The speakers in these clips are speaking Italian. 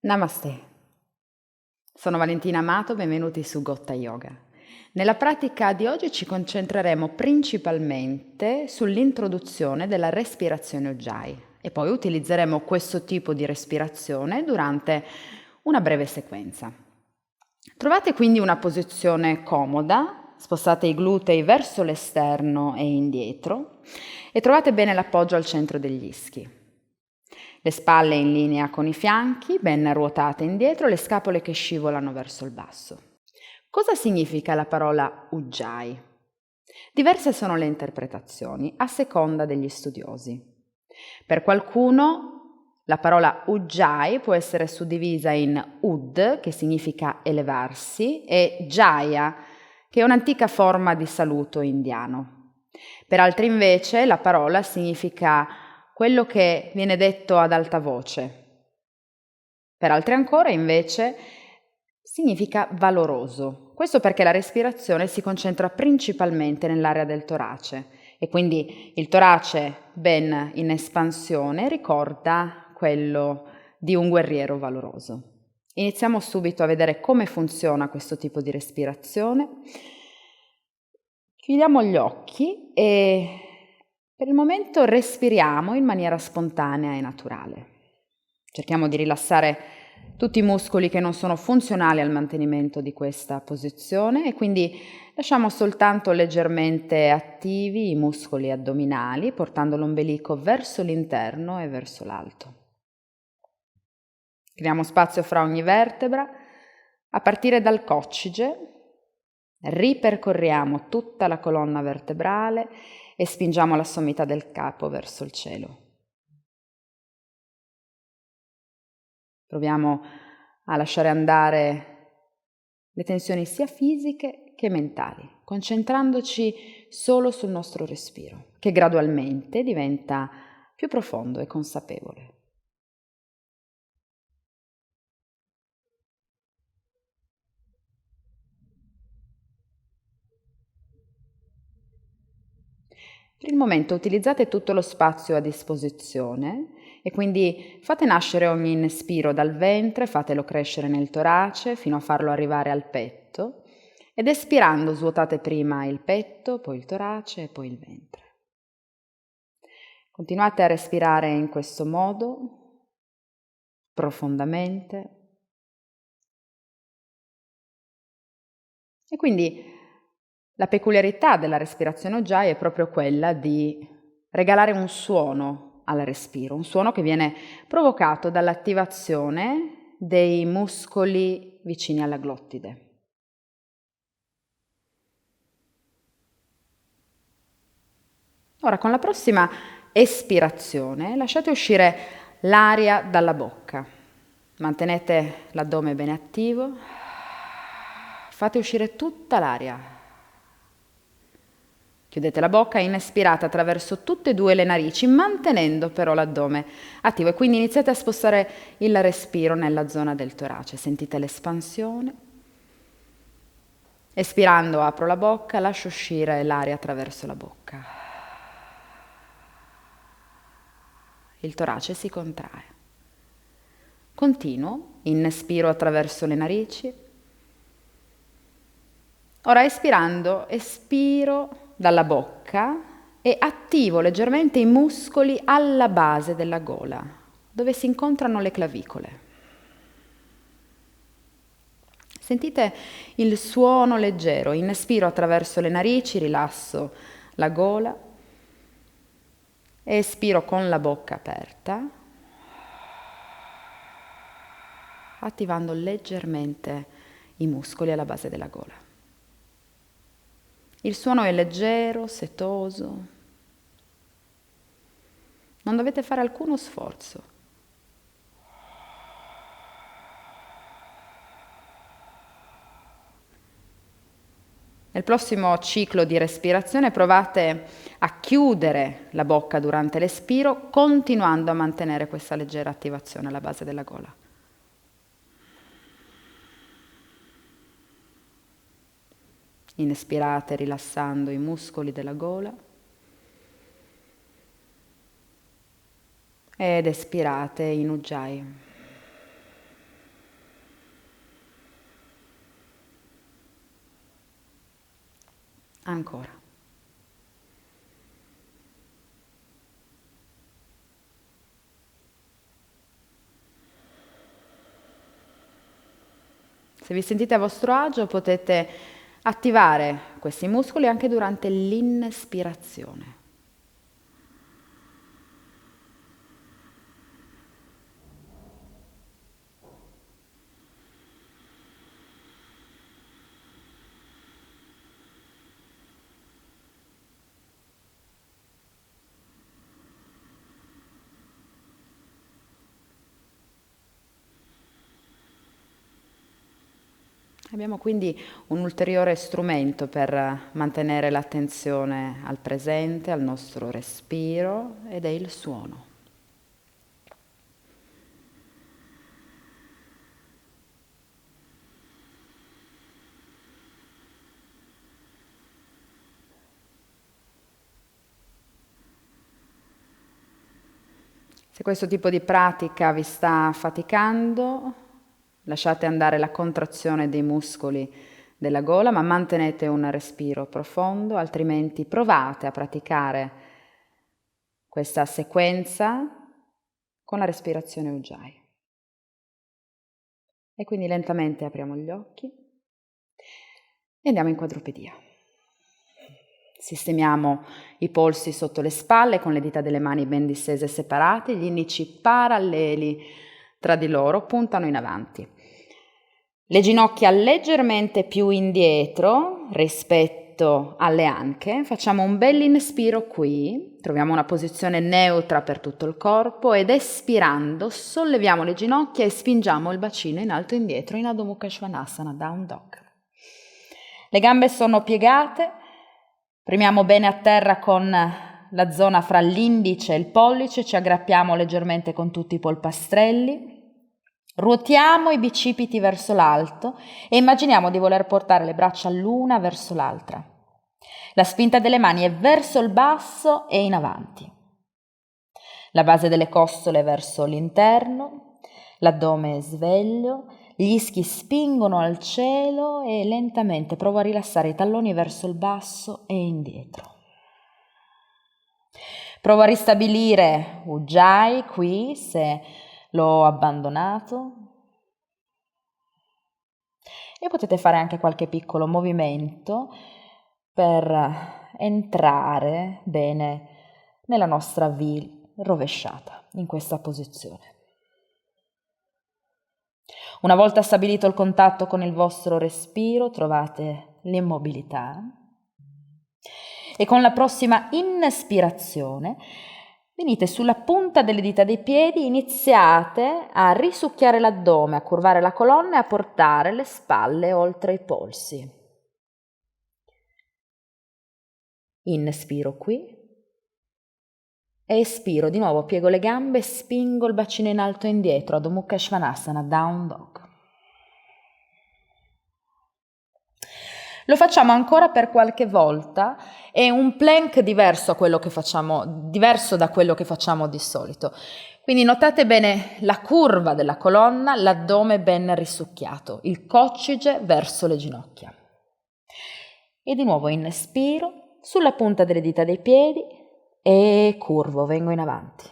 Namaste. Sono Valentina Amato, benvenuti su Gotta Yoga. Nella pratica di oggi ci concentreremo principalmente sull'introduzione della respirazione Ujjayi e poi utilizzeremo questo tipo di respirazione durante una breve sequenza. Trovate quindi una posizione comoda, spostate i glutei verso l'esterno e indietro e trovate bene l'appoggio al centro degli ischi. Le spalle in linea con i fianchi, ben ruotate indietro, le scapole che scivolano verso il basso. Cosa significa la parola Ujjayi? Diverse sono le interpretazioni, a seconda degli studiosi. Per qualcuno la parola Ujjayi può essere suddivisa in Ud, che significa elevarsi, e Jaya, che è un'antica forma di saluto indiano. Per altri invece la parola significa quello che viene detto ad alta voce. Per altri ancora, invece, significa valoroso. Questo perché la respirazione si concentra principalmente nell'area del torace e quindi il torace ben in espansione ricorda quello di un guerriero valoroso. Iniziamo subito a vedere come funziona questo tipo di respirazione. Chiudiamo gli occhi e per il momento respiriamo in maniera spontanea e naturale. Cerchiamo di rilassare tutti i muscoli che non sono funzionali al mantenimento di questa posizione e quindi lasciamo soltanto leggermente attivi i muscoli addominali, portando l'ombelico verso l'interno e verso l'alto. Creiamo spazio fra ogni vertebra, a partire dal coccige. Ripercorriamo tutta la colonna vertebrale e spingiamo la sommità del capo verso il cielo. Proviamo a lasciare andare le tensioni sia fisiche che mentali, concentrandoci solo sul nostro respiro, che gradualmente diventa più profondo e consapevole. Per il momento utilizzate tutto lo spazio a disposizione e quindi fate nascere ogni inspiro dal ventre, fatelo crescere nel torace fino a farlo arrivare al petto ed espirando svuotate prima il petto, poi il torace e poi il ventre. Continuate a respirare in questo modo, profondamente. E quindi la peculiarità della respirazione Ujjayi è proprio quella di regalare un suono al respiro, un suono che viene provocato dall'attivazione dei muscoli vicini alla glottide. Ora, con la prossima espirazione, lasciate uscire l'aria dalla bocca. Mantenete l'addome bene attivo. Fate uscire tutta l'aria. Chiudete la bocca e inspirate attraverso tutte e due le narici, mantenendo però l'addome attivo. E quindi iniziate a spostare il respiro nella zona del torace. Sentite l'espansione. Espirando apro la bocca, lascio uscire l'aria attraverso la bocca. Il torace si contrae. Continuo, inspiro attraverso le narici. Ora espirando, espiro dalla bocca e attivo leggermente i muscoli alla base della gola, dove si incontrano le clavicole. Sentite il suono leggero, inspiro attraverso le narici, rilasso la gola, espiro con la bocca aperta, attivando leggermente i muscoli alla base della gola. Il suono è leggero, setoso. Non dovete fare alcuno sforzo. Nel prossimo ciclo di respirazione provate a chiudere la bocca durante l'espiro, continuando a mantenere questa leggera attivazione alla base della gola. Inspirate rilassando i muscoli della gola ed espirate in Ujjayi. Ancora. Se vi sentite a vostro agio potete attivare questi muscoli anche durante l'inspirazione. Abbiamo quindi un ulteriore strumento per mantenere l'attenzione al presente, al nostro respiro, ed è il suono. Se questo tipo di pratica vi sta affaticando, lasciate andare la contrazione dei muscoli della gola, ma mantenete un respiro profondo, altrimenti provate a praticare questa sequenza con la respirazione Ujjayi. E quindi lentamente apriamo gli occhi e andiamo in quadrupedia. Sistemiamo i polsi sotto le spalle con le dita delle mani ben distese e separate, gli indici paralleli tra di loro, puntano in avanti. Le ginocchia leggermente più indietro rispetto alle anche, facciamo un bel inspiro qui, troviamo una posizione neutra per tutto il corpo ed espirando solleviamo le ginocchia e spingiamo il bacino in alto e indietro in Adho Mukha Svanasana, Down Dog. Le gambe sono piegate, premiamo bene a terra con la zona fra l'indice e il pollice, ci aggrappiamo leggermente con tutti i polpastrelli. Ruotiamo i bicipiti verso l'alto e immaginiamo di voler portare le braccia l'una verso l'altra. La spinta delle mani è verso il basso e in avanti. La base delle costole è verso l'interno, l'addome è sveglio, gli ischi spingono al cielo e lentamente provo a rilassare i talloni verso il basso e indietro. Provo a ristabilire Ujjayi qui se l'ho abbandonato e potete fare anche qualche piccolo movimento per entrare bene nella nostra V rovesciata in questa posizione. Una volta stabilito il contatto con il vostro respiro, trovate l'immobilità e con la prossima inspirazione venite sulla punta delle dita dei piedi, iniziate a risucchiare l'addome, a curvare la colonna e a portare le spalle oltre i polsi. Inspiro qui, espiro, di nuovo piego le gambe, spingo il bacino in alto e indietro, Adho Mukha Svanasana, Down Dog. Lo facciamo ancora per qualche volta, è un plank diverso da quello che facciamo di solito. Quindi notate bene la curva della colonna, l'addome ben risucchiato, il coccige verso le ginocchia. E di nuovo inspiro, sulla punta delle dita dei piedi e curvo, vengo in avanti.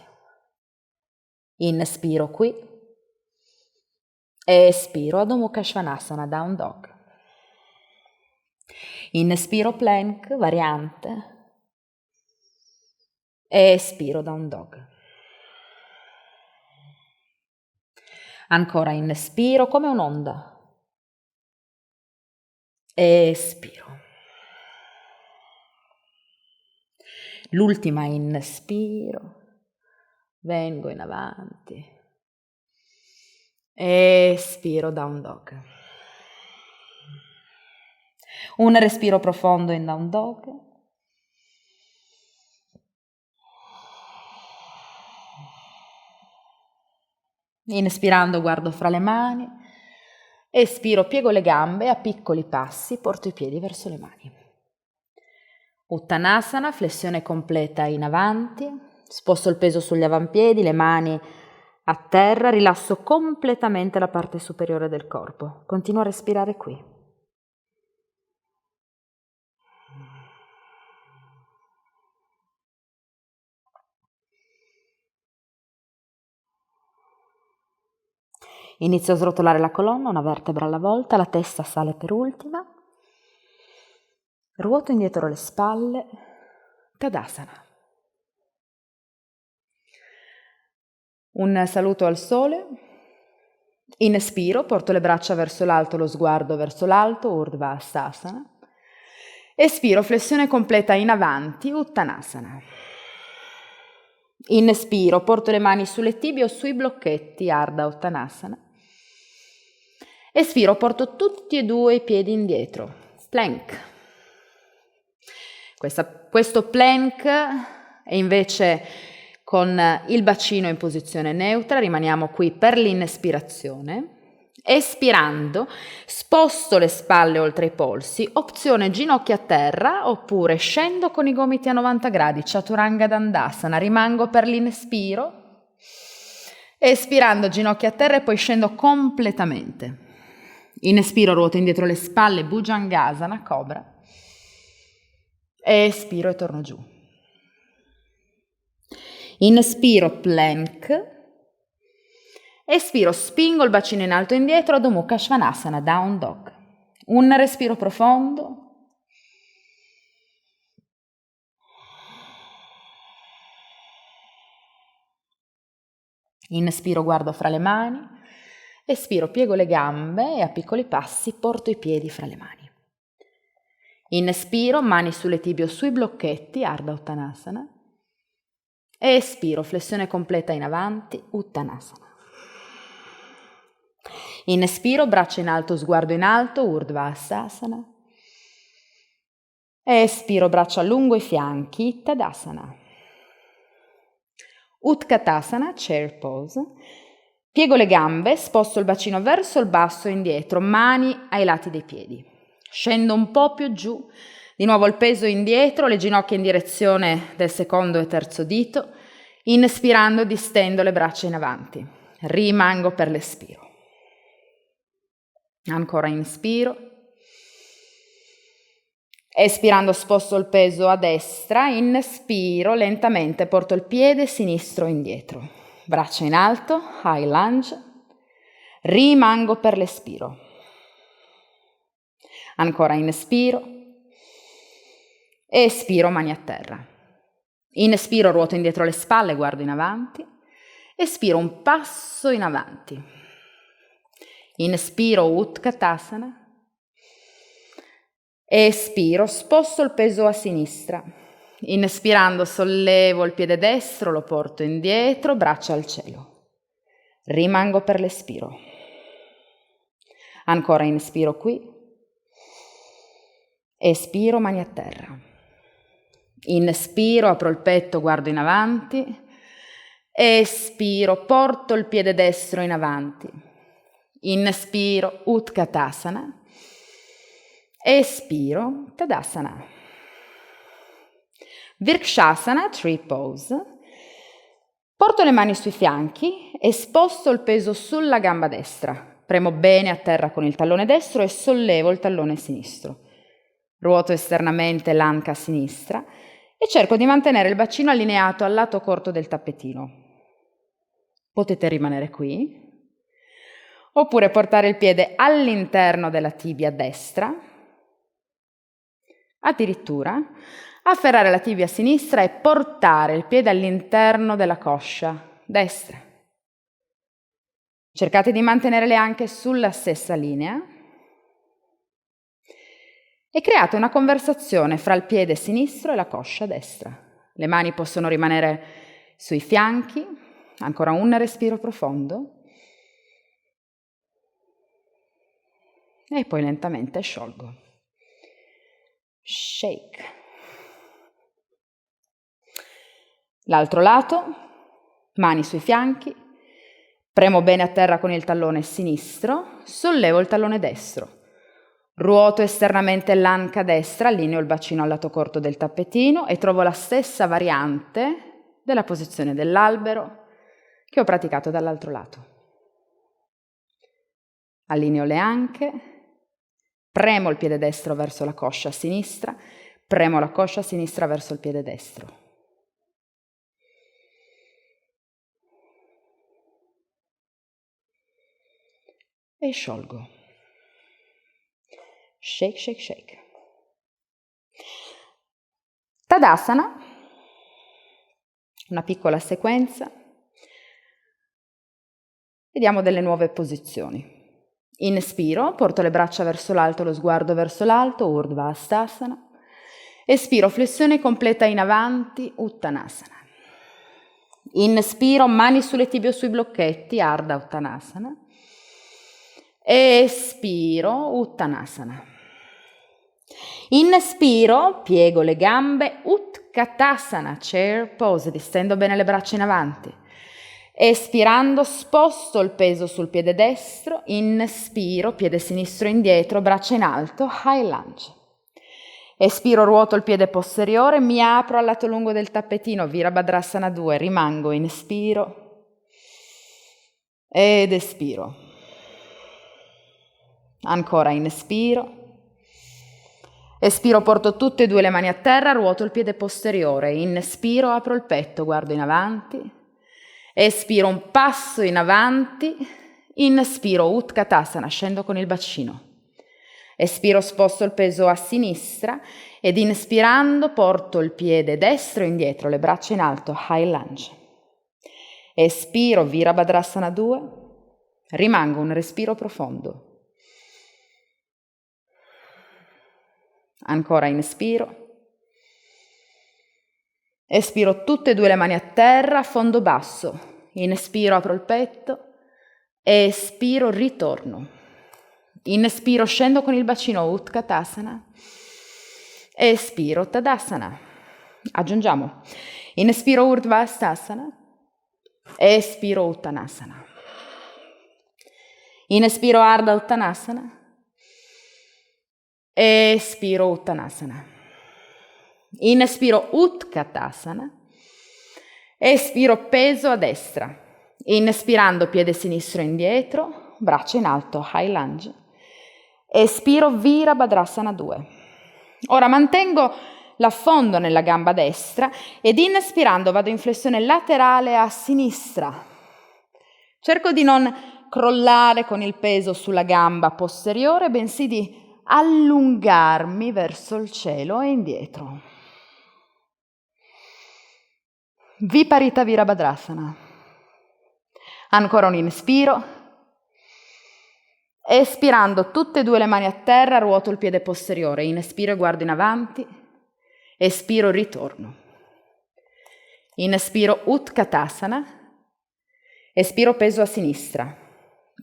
Inspiro qui, espiro, Adho Mukha Svanasana, Down Dog. Inspiro plank, variante, espiro Down Dog. Ancora inspiro come un'onda, espiro. L'ultima inspiro, vengo in avanti, espiro Down Dog. Un respiro profondo in Down Dog. Inspirando guardo fra le mani, espiro piego le gambe, a piccoli passi porto i piedi verso le mani. Uttanasana, flessione completa in avanti, sposto il peso sugli avampiedi, le mani a terra, rilasso completamente la parte superiore del corpo. Continuo a respirare qui. Inizio a srotolare la colonna, una vertebra alla volta, la testa sale per ultima. Ruoto indietro le spalle, Tadasana. Un saluto al sole. Inspiro, porto le braccia verso l'alto, lo sguardo verso l'alto, Urdhva Stasana. Espiro, flessione completa in avanti, Uttanasana. Inspiro, porto le mani sulle tibie o sui blocchetti, Ardha Uttanasana. Espiro, porto tutti e due i piedi indietro, plank. Questo plank è invece con il bacino in posizione neutra, rimaniamo qui per l'inspirazione. Espirando, sposto le spalle oltre i polsi, opzione ginocchia a terra oppure scendo con i gomiti a 90 gradi, Chaturanga Dandasana, rimango per l'inspiro, espirando ginocchia a terra e poi scendo completamente. Inspiro, ruoto indietro le spalle, Bhujangasana, cobra, espiro e torno giù. Inspiro, plank. Espiro, spingo il bacino in alto e indietro, Adho Mukha Svanasana, down dog. Un respiro profondo. Inspiro, guardo fra le mani. Espiro, piego le gambe e a piccoli passi porto i piedi fra le mani. Inspiro, mani sulle tibie o sui blocchetti, Ardha Uttanasana. Espiro, flessione completa in avanti, Uttanasana. Inspiro, braccia in alto, sguardo in alto, Urdhva Stasana. Espiro, braccia lungo i fianchi, Tadasana. Utkatasana, chair pose. Piego le gambe, sposto il bacino verso il basso e indietro, mani ai lati dei piedi. Scendo un po' più giù, di nuovo il peso indietro, le ginocchia in direzione del secondo e terzo dito. Inspirando, distendo le braccia in avanti. Rimango per l'espiro. Ancora inspiro. Espirando sposto il peso a destra, inspiro, lentamente porto il piede sinistro indietro. Braccia in alto, high lunge. Rimango per l'espiro. Ancora inspiro. Espiro, mani a terra. Inspiro, ruoto indietro le spalle, guardo in avanti. Espiro, un passo in avanti. Inspiro, Utkatasana. Espiro, sposto il peso a sinistra. Inspirando, sollevo il piede destro, lo porto indietro, braccia al cielo. Rimango per l'espiro. Ancora inspiro qui. Espiro, mani a terra. Inspiro, apro il petto, guardo in avanti. Espiro, porto il piede destro in avanti. Inspiro, Utkatasana. Espiro, Tadasana. Vrikshasana, tree pose. Porto le mani sui fianchi e sposto il peso sulla gamba destra. Premo bene a terra con il tallone destro e sollevo il tallone sinistro. Ruoto esternamente l'anca a sinistra e cerco di mantenere il bacino allineato al lato corto del tappetino. Potete rimanere qui. Oppure portare il piede all'interno della tibia destra, addirittura afferrare la tibia sinistra e portare il piede all'interno della coscia destra. Cercate di mantenere le anche sulla stessa linea e create una conversazione fra il piede sinistro e la coscia destra. Le mani possono rimanere sui fianchi, ancora un respiro profondo. E poi lentamente sciolgo. Shake. L'altro lato, mani sui fianchi, premo bene a terra con il tallone sinistro, sollevo il tallone destro. Ruoto esternamente l'anca destra, allineo il bacino al lato corto del tappetino e trovo la stessa variante della posizione dell'albero che ho praticato dall'altro lato. Allineo le anche. Premo il piede destro verso la coscia sinistra, premo la coscia sinistra verso il piede destro. e sciolgo. Shake, shake, shake. Tadasana, una piccola sequenza. Vediamo delle nuove posizioni. Inspiro, porto le braccia verso l'alto, lo sguardo verso l'alto, Urdhva Hastasana. Espiro, flessione completa in avanti, Uttanasana. Inspiro, mani sulle tibie o sui blocchetti, Ardha Uttanasana. Espiro, Uttanasana. Inspiro, piego le gambe, Utkatasana, chair pose, distendo bene le braccia in avanti. Espirando, sposto il peso sul piede destro, inspiro, piede sinistro indietro, braccia in alto, high lunge. Espiro, ruoto il piede posteriore, mi apro al lato lungo del tappetino, Virabhadrasana 2, rimango, inspiro ed espiro. Ancora inspiro. Espiro, porto tutte e due le mani a terra, ruoto il piede posteriore, inspiro, apro il petto, guardo in avanti. Espiro, un passo in avanti, inspiro, Utkatasana, scendo con il bacino. Espiro, sposto il peso a sinistra ed inspirando porto il piede destro indietro, le braccia in alto, high lunge. Espiro, Virabhadrasana 2, rimango, un respiro profondo. Ancora inspiro. Espiro, tutte e due le mani a terra, fondo basso. Inspiro, apro il petto. Espiro, ritorno. Inspiro, scendo con il bacino, Utkatasana. Espiro, Tadasana. Aggiungiamo. Inspiro, Urdhva Hastasana. Espiro, Uttanasana. Inspiro, Ardha Uttanasana. Espiro, Uttanasana. Inspiro, Utkatasana. Espiro, peso a destra. Inspirando, piede sinistro indietro, braccia in alto, high lunge. Espiro, Virabhadrasana 2. Ora mantengo l'affondo nella gamba destra ed inspirando vado in flessione laterale a sinistra. Cerco di non crollare con il peso sulla gamba posteriore, bensì di allungarmi verso il cielo e indietro. Viparita Virabhadrasana. Ancora un inspiro. Espirando, tutte e due le mani a terra, ruoto il piede posteriore. Inspiro e guardo in avanti. Espiro, ritorno. Inspiro, Utkatasana. Espiro, peso a sinistra.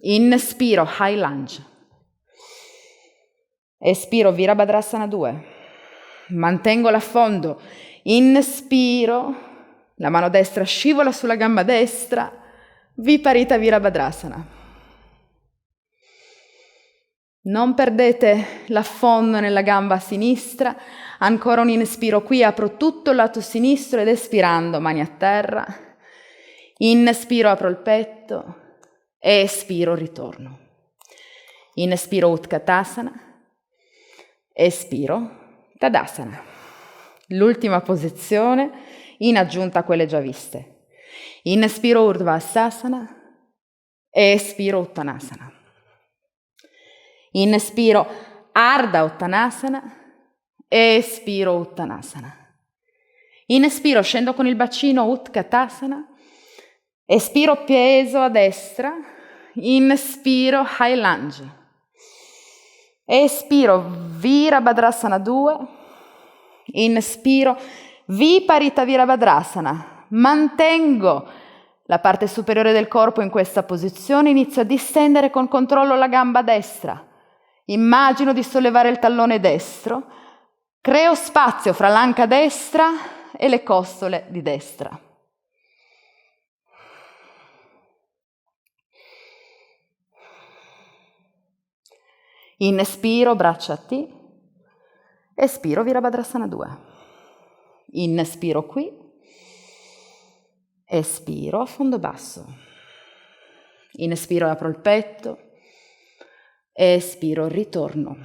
Inspiro, high lunge. Espiro, Virabhadrasana 2. Mantengo l'affondo. Inspiro. La mano destra scivola sulla gamba destra, Viparita Virabhadrasana. Non perdete l'affondo nella gamba sinistra, ancora un inspiro qui, apro tutto il lato sinistro ed espirando, mani a terra. Inspiro, apro il petto, espiro, ritorno. Inspiro, Utkatasana, espiro, Tadasana. L'ultima posizione, in aggiunta a quelle già viste. Inspiro, Urdhva Hastasana, espiro, Uttanasana. Inspiro, Ardha Uttanasana, espiro, Uttanasana. Inspiro, scendo con il bacino, Utkatasana, espiro, peso a destra, inspiro, high lunge. Espiro, Virabhadrasana 2, inspiro, Viparita Virabhadrasana. Mantengo la parte superiore del corpo in questa posizione, inizio a distendere con controllo la gamba destra. Immagino di sollevare il tallone destro, creo spazio fra l'anca destra e le costole di destra. Inspiro, braccia a T, espiro, Virabhadrasana 2. Inspiro qui, espiro a fondo basso. Inspiro, apro il petto, espiro, ritorno.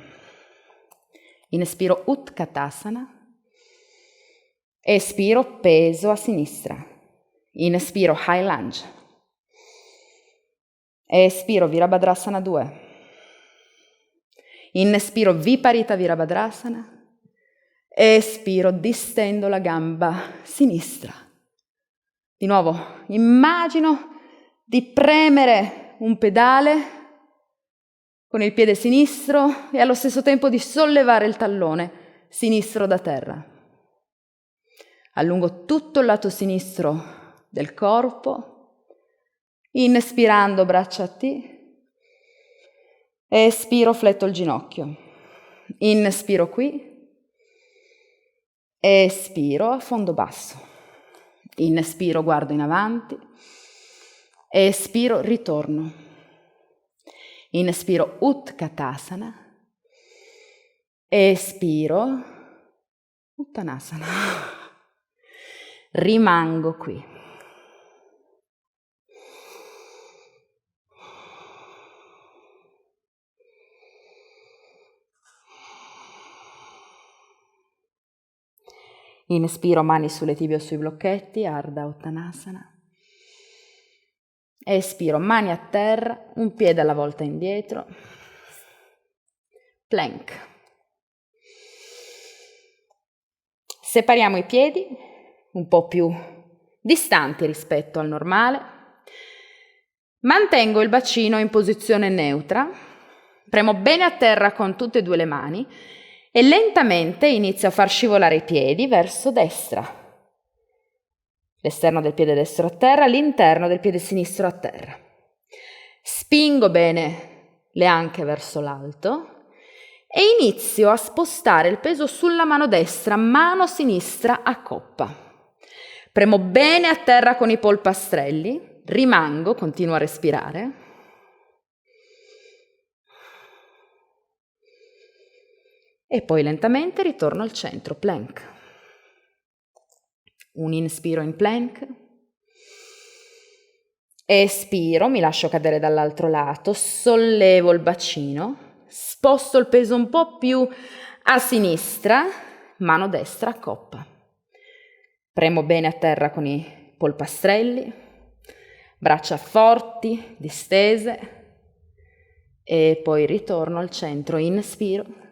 Inspiro, Utkatasana, espiro, peso a sinistra. Inspiro, high lunge. Espiro, Virabhadrasana 2. Inspiro Viparita Virabhadrasana. Espiro, distendo la gamba sinistra. Di nuovo, immagino di premere un pedale con il piede sinistro e allo stesso tempo di sollevare il tallone sinistro da terra. Allungo tutto il lato sinistro del corpo, inspirando braccia a T, espiro, fletto il ginocchio, inspiro qui, espiro a fondo basso, inspiro, guardo in avanti, espiro, ritorno, inspiro Utkatasana, espiro Uttanasana, rimango qui. Inspiro, mani sulle tibie o sui blocchetti, Ardha Uttanasana. Espiro, mani a terra, un piede alla volta indietro. Plank. Separiamo i piedi, un po' più distanti rispetto al normale. Mantengo il bacino in posizione neutra. Premo bene a terra con tutte e due le mani e lentamente inizio a far scivolare i piedi verso destra. L'esterno del piede destro a terra, l'interno del piede sinistro a terra. Spingo bene le anche verso l'alto e inizio a spostare il peso sulla mano destra, mano sinistra a coppa. Premo bene a terra con i polpastrelli, rimango, continuo a respirare. E poi lentamente ritorno al centro, plank. Un inspiro in plank. Espiro, mi lascio cadere dall'altro lato, sollevo il bacino, sposto il peso un po' più a sinistra, mano destra a coppa. Premo bene a terra con i polpastrelli, braccia forti, distese, e poi ritorno al centro, inspiro.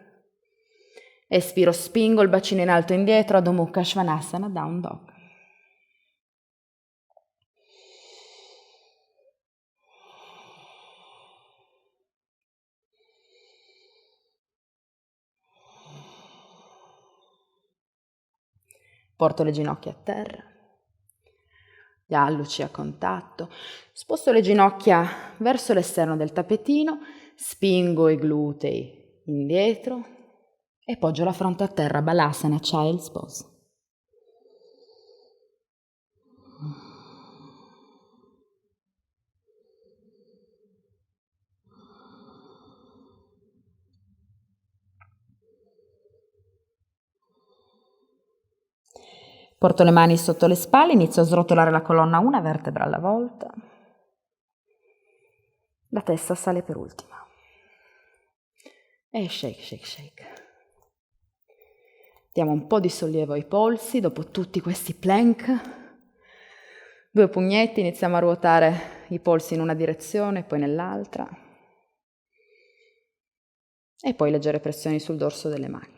Espiro, spingo il bacino in alto e indietro, Adho Mukha Svanasana, Down Dog. Porto le ginocchia a terra, gli alluci a contatto, sposto le ginocchia verso l'esterno del tappetino, spingo i glutei indietro e poggio la fronte a terra, Balasana, Child's Pose. Porto le mani sotto le spalle, inizio a srotolare la colonna una vertebra alla volta. La testa sale per ultima. E shake, shake, shake. Diamo un po' di sollievo ai polsi dopo tutti questi plank. 2 pugnetti, iniziamo a ruotare i polsi in una direzione, poi nell'altra. E poi leggere pressioni sul dorso delle mani.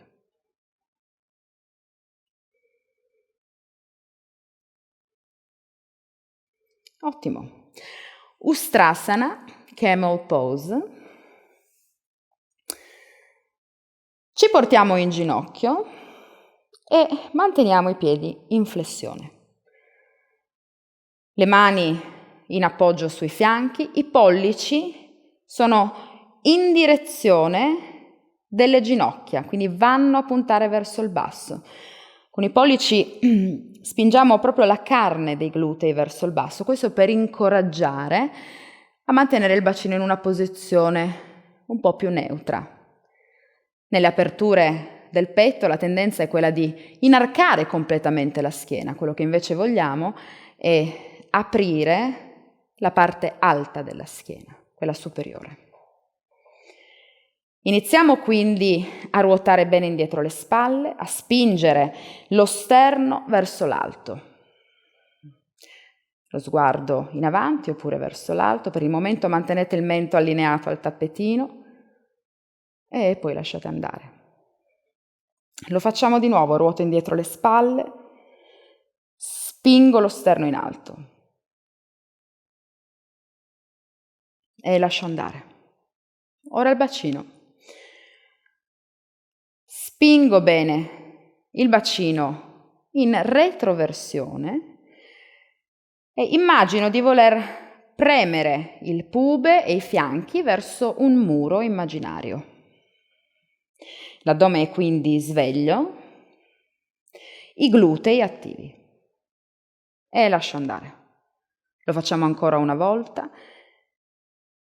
Ottimo. Ustrasana, Camel Pose. Ci portiamo in ginocchio e manteniamo i piedi in flessione. Le mani in appoggio sui fianchi, i pollici sono in direzione delle ginocchia, quindi vanno a puntare verso il basso. Con i pollici spingiamo proprio la carne dei glutei verso il basso, questo per incoraggiare a mantenere il bacino in una posizione un po' più neutra. Nelle aperture del petto la tendenza è quella di inarcare completamente la schiena, quello che invece vogliamo è aprire la parte alta della schiena, quella superiore. Iniziamo quindi a ruotare bene indietro le spalle, a spingere lo sterno verso l'alto. Lo sguardo in avanti oppure verso l'alto. Per il momento mantenete il mento allineato al tappetino. e poi lasciate andare. Lo facciamo di nuovo, ruoto indietro le spalle, spingo lo sterno in alto e lascio andare. Ora il bacino. Spingo bene il bacino in retroversione e immagino di voler premere il pube e i fianchi verso un muro immaginario. L'addome è quindi sveglio, i glutei attivi e lascio andare. Lo facciamo ancora una volta.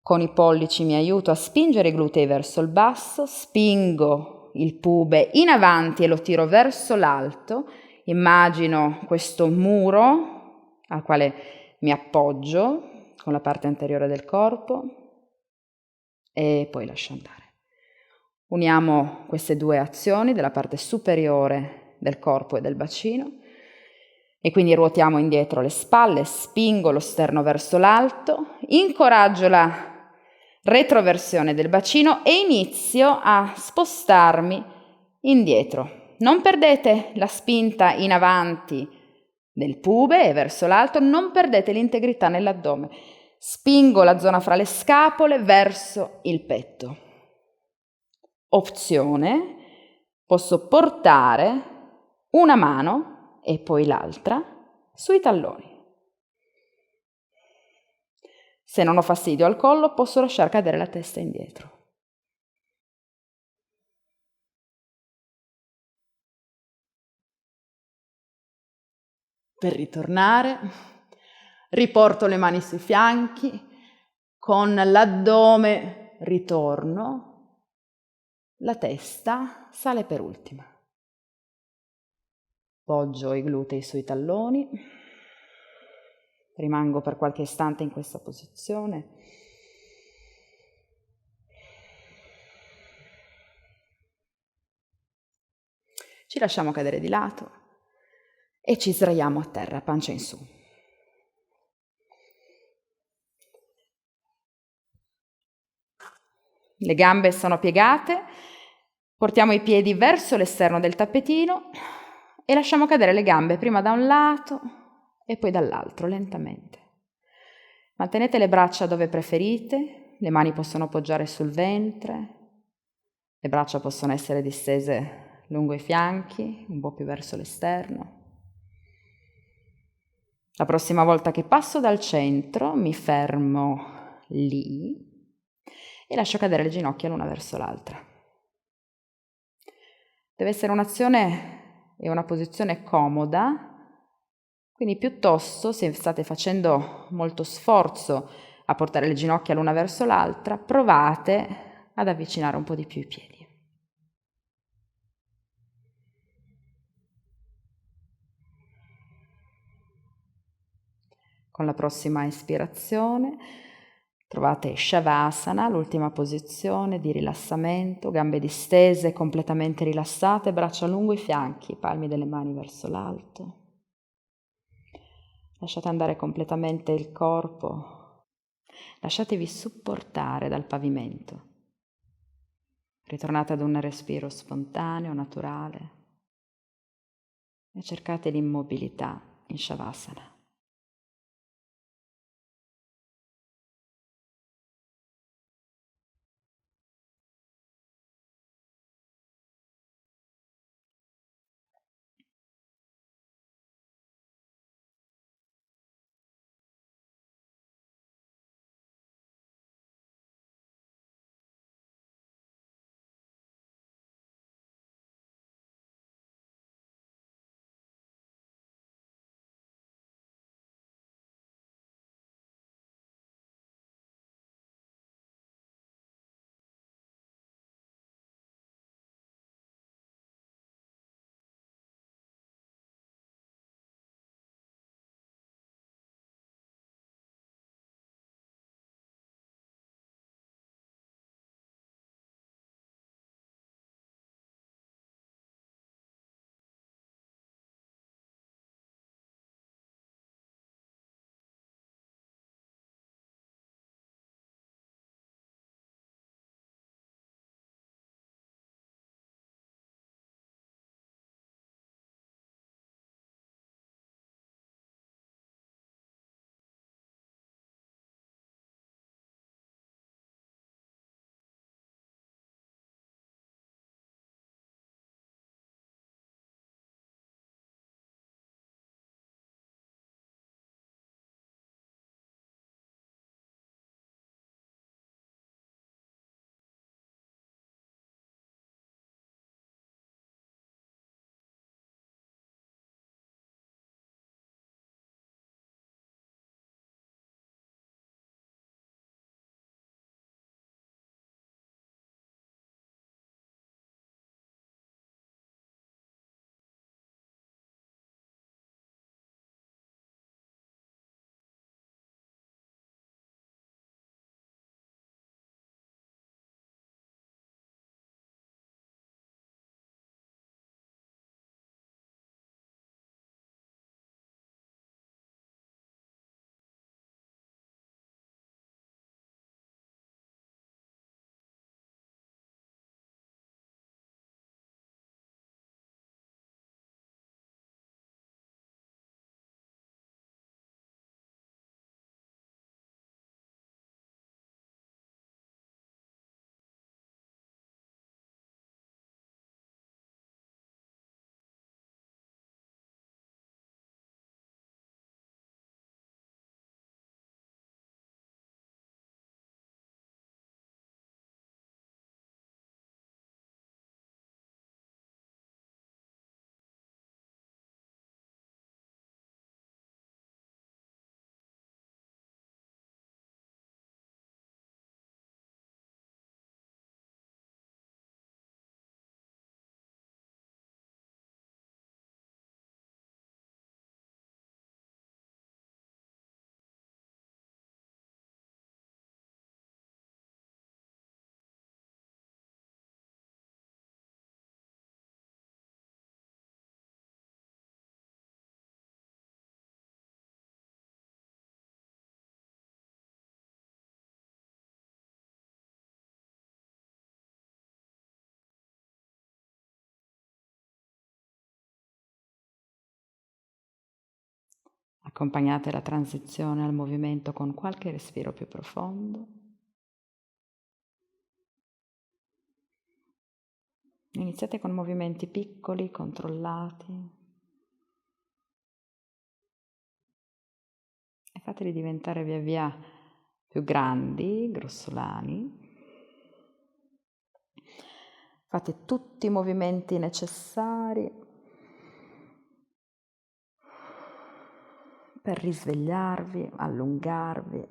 Con i pollici mi aiuto a spingere i glutei verso il basso, spingo il pube in avanti e lo tiro verso l'alto. Immagino questo muro al quale mi appoggio con la parte anteriore del corpo e poi lascio andare. Uniamo queste due azioni della parte superiore del corpo e del bacino e quindi ruotiamo indietro le spalle, spingo lo sterno verso l'alto, incoraggio la retroversione del bacino e inizio a spostarmi indietro. Non perdete la spinta in avanti del pube e verso l'alto, non perdete l'integrità nell'addome. Spingo la zona fra le scapole verso il petto. Opzione, posso portare una mano e poi l'altra sui talloni. Se non ho fastidio al collo, posso lasciar cadere la testa indietro. Per ritornare, riporto le mani sui fianchi, con l'addome ritorno, la testa sale per ultima. Poggio i glutei sui talloni, rimango per qualche istante in questa posizione. Ci lasciamo cadere di lato e ci sdraiamo a terra, pancia in su. Le gambe sono piegate, portiamo i piedi verso l'esterno del tappetino e lasciamo cadere le gambe prima da un lato e poi dall'altro, lentamente. Mantenete le braccia dove preferite, le mani possono poggiare sul ventre, le braccia possono essere distese lungo i fianchi, un po' più verso l'esterno. La prossima volta che passo dal centro mi fermo lì e lascio cadere le ginocchia l'una verso l'altra. Deve essere un'azione e una posizione comoda, quindi piuttosto, se state facendo molto sforzo a portare le ginocchia l'una verso l'altra, provate ad avvicinare un po' di più i piedi. Con la prossima ispirazione trovate Shavasana, l'ultima posizione di rilassamento, gambe distese, completamente rilassate, braccia lungo i fianchi, palmi delle mani verso l'alto. Lasciate andare completamente il corpo, lasciatevi supportare dal pavimento. Ritornate ad un respiro spontaneo, naturale e cercate l'immobilità in Shavasana. Accompagnate la transizione al movimento con qualche respiro più profondo. Iniziate con movimenti piccoli, controllati e fateli diventare via via più grandi, grossolani. Fate tutti i movimenti necessari per risvegliarvi, allungarvi.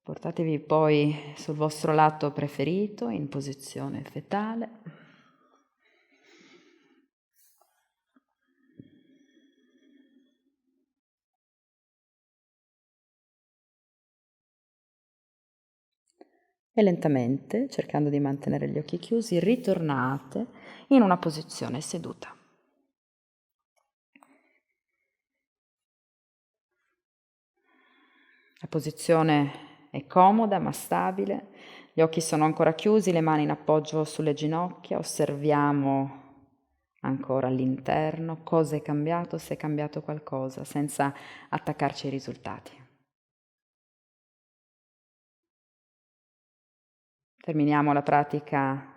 Portatevi poi sul vostro lato preferito in posizione fetale. E lentamente, cercando di mantenere gli occhi chiusi, ritornate in una posizione seduta. La posizione è comoda ma stabile, gli occhi sono ancora chiusi, le mani in appoggio sulle ginocchia, osserviamo ancora all'interno cosa è cambiato, se è cambiato qualcosa, senza attaccarci ai risultati. Terminiamo la pratica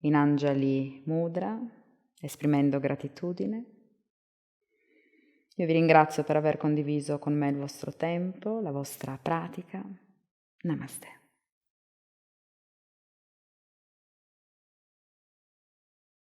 in Anjali Mudra, esprimendo gratitudine. Io vi ringrazio per aver condiviso con me il vostro tempo, la vostra pratica. Namaste.